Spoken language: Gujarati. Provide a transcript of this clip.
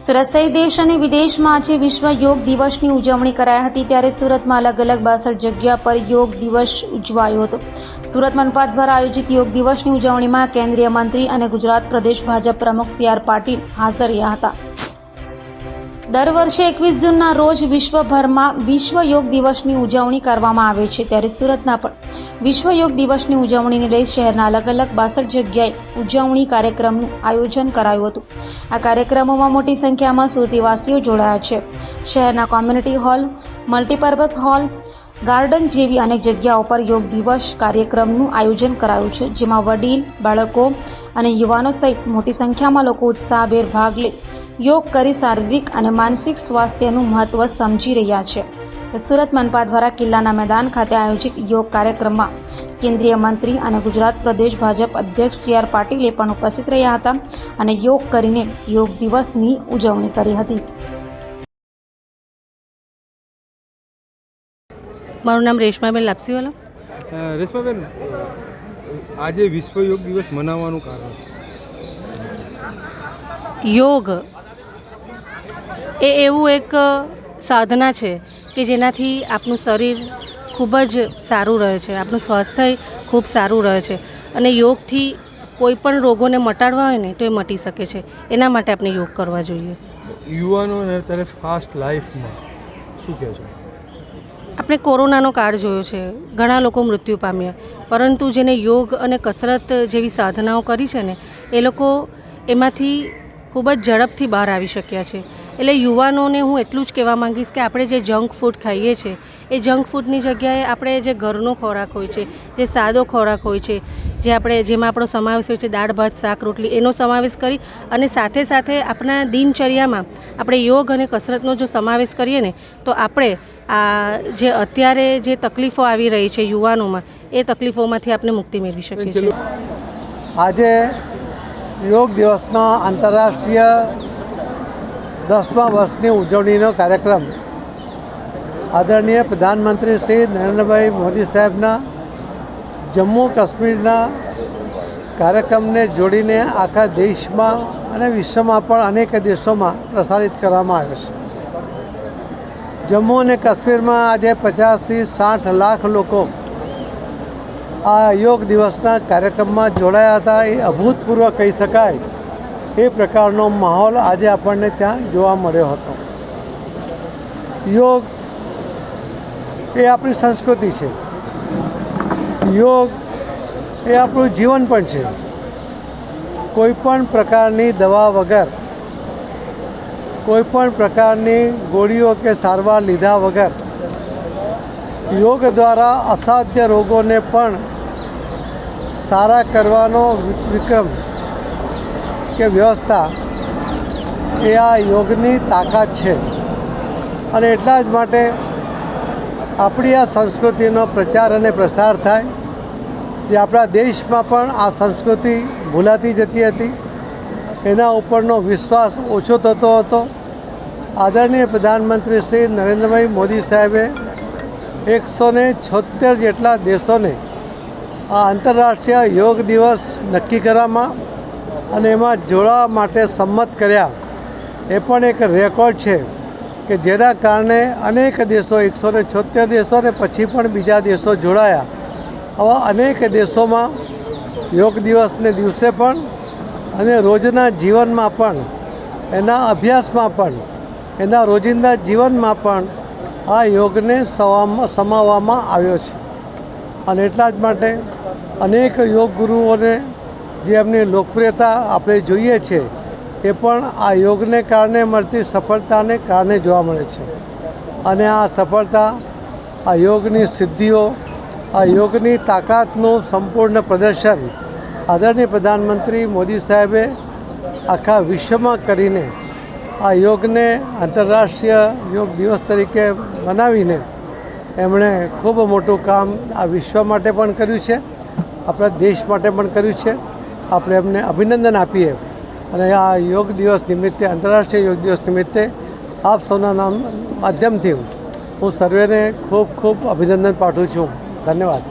સુરત સહિત દેશ અને વિદેશમાં આજે વિશ્વ યોગ દિવસની ઉજવણી કરાઈ હતી। ત્યારે સુરતમાં અલગ અલગ 62 જગ્યા પર યોગ દિવસ ઉજવાયો હતો। સુરત મનપા દ્વારા આયોજિત યોગ દિવસની ઉજવણીમાં કેન્દ્રીય મંત્રી અને ગુજરાત પ્રદેશ ભાજપ પ્રમુખ CR પાટીલ હાજર રહ્યા હતા। દર વર્ષે 21 જૂનના રોજ વિશ્વભરમાં વિશ્વ યોગ દિવસની ઉજવણી કરવામાં આવે છે। ત્યારે સુરતના પણ વિશ્વ યોગ દિવસની ઉજવણીને લઈ શહેરના અલગ અલગ 62 જગ્યાએ ઉજવણી કાર્યક્રમનું આયોજન કરાયું હતું। આ કાર્યક્રમોમાં મોટી સંખ્યામાં સુરતીવાસીઓ જોડાયા છે। શહેરના community hall, multipurpose hall, garden જેવી અનેક જગ્યાઓ પર યોગ દિવસ કાર્યક્રમનું આયોજન કરાયું છે, જેમાં વડીલ, બાળકો અને યુવાનો સહિત મોટી સંખ્યામાં લોકો ઉત્સાહભેર ભાગ લઈ યોગ કરી શારીરિક અને માનસિક સ્વાસ્થ્યનું મહત્વ સમજી રહ્યા છે। સુરત મનપા દ્વારા કિલ્લાના મેદાન ખાતે આયોજિત યોગ કાર્યક્રમમાં કેન્દ્રીય મંત્રી અને ગુજરાત પ્રદેશ ભાજપ અધ્યક્ષ CR પાટીલે પણ ઉપસ્થિત રહ્યા હતા અને યોગ કરીને યોગ દિવસની ઉજવણી કરી હતી। મારું નામ રેશમાબેન લાપસીવાલા। રેશમાબેન, આજે વિશ્વ યોગ દિવસ મનાવવાનું કારણ? યોગ એ એવું એક સાધના છે કે જેનાથી આપણું શરીર ખૂબ જ સારું રહે છે, આપણું સ્વાસ્થ્ય ખૂબ સારું રહે છે અને યોગથી કોઈ પણ રોગોને મટાડવા હોય ને તો એ મટી શકે છે। એના માટે આપણે યોગ કરવા જોઈએ। યુવાનોને અત્યારે ફાસ્ટ લાઈફમાં શું કહેશો? આપણે કોરોનાનો કાળ જોયો છે, ઘણા લોકો મૃત્યુ પામ્યા, પરંતુ જેને યોગ અને કસરત જેવી સાધનાઓ કરી છે ને એ લોકો એમાંથી ખૂબ જ ઝડપથી બહાર આવી શક્યા છે। એટલે યુવાનોને હું એટલું જ કહેવા માંગીશ કે આપણે જે જંક ફૂડ ખાઈએ છીએ એ જંક ફૂડની જગ્યાએ આપણે જે ઘરનો ખોરાક હોય છે, જે સાદો ખોરાક હોય છે, જેમાં આપણો સમાવેશ હોય છે દાળ ભાત શાક રોટલી, એનો સમાવેશ કરી અને સાથે સાથે આપણા દિનચર્યામાં આપણે યોગ અને કસરતનો જો સમાવેશ કરીએ ને તો આપણે આ જે અત્યારે જે તકલીફો આવી રહી છે યુવાનોમાં એ તકલીફોમાંથી આપણે મુક્તિ મેળવી શકીએ છીએ। આજે યોગ દિવસનો આંતરરાષ્ટ્રીય 10મા વર્ષની ઉજવણીનો કાર્યક્રમ આદરણીય પ્રધાનમંત્રી શ્રી નરેન્દ્રભાઈ મોદી સાહેબના જમ્મુ કાશ્મીરના કાર્યક્રમને જોડીને આખા દેશમાં અને વિશ્વમાં પણ અનેક દેશોમાં પ્રસારિત કરવામાં આવ્યો છે। જમ્મુ અને કાશ્મીરમાં આજે 50થી 60 લાખ લોકો આ યોગ દિવસના કાર્યક્રમમાં જોડાયા હતા। એ અભૂતપૂર્વ કહી શકાય એ પ્રકારનો માહોલ આજે આપણને ત્યાં જોવા મળ્યો હતો। યોગ એ આપણી સંસ્કૃતિ છે, યોગ એ આપણું જીવન પણ છે। કોઈ પણ પ્રકારની દવા વગર, કોઈ પણ પ્રકારની ગોળીઓ કે સારવાર લીધા વગર યોગ દ્વારા અસાધ્ય રોગોને પણ સારા કરવાનો વિક્રમ કે વ્યવસ્થા એ આ યોગની તાકાત છે અને એટલા જ માટે આપણી આ સંસ્કૃતિનો પ્રચાર અને પ્રસાર થાય। જે આપણા દેશમાં પણ આ સંસ્કૃતિ ભૂલાતી જતી હતી, એના ઉપરનો વિશ્વાસ ઓછો થતો હતો। આદરણીય પ્રધાનમંત્રી શ્રી નરેન્દ્રભાઈ મોદી સાહેબે 176 જેટલા દેશોને આ આંતરરાષ્ટ્રીય યોગ દિવસ નક્કી કરવામાં અને એમાં જોડાવા માટે સંમત કર્યા। એ પણ એક રેકોર્ડ છે કે જેના કારણે અનેક દેશો 176 દેશો ને પછી પણ બીજા દેશો જોડાયા। આવા અનેક દેશોમાં યોગ દિવસને દિવસે પણ અને રોજના જીવનમાં પણ, એના અભ્યાસમાં પણ, એના રોજિંદા જીવનમાં પણ આ યોગને સમાવવામાં આવ્યો છે અને એટલા જ માટે અનેક યોગ ગુરુઓને જે એમની લોકપ્રિયતા આપણે જોઈએ છે એ પણ આ યોગને કારણે મળતી સફળતાને કારણે જોવા મળે છે અને આ સફળતા, આ યોગની સિદ્ધિઓ, આ યોગની તાકાતનું સંપૂર્ણ પ્રદર્શન આદરણીય પ્રધાનમંત્રી મોદી સાહેબે આખા વિશ્વમાં કરીને આ યોગને આંતરરાષ્ટ્રીય યોગ દિવસ તરીકે બનાવીને એમણે ખૂબ મોટું કામ આ વિશ્વ માટે પણ કર્યું છે, આપણા દેશ માટે પણ કર્યું છે। આપણે એમને અભિનંદન આપીએ અને આ યોગ દિવસ નિમિત્તે, આંતરરાષ્ટ્રીય યોગ દિવસ નિમિત્તે આપ સૌના માધ્યમથી હું સર્વેને ખૂબ ખૂબ અભિનંદન પાઠવું છું। ધન્યવાદ.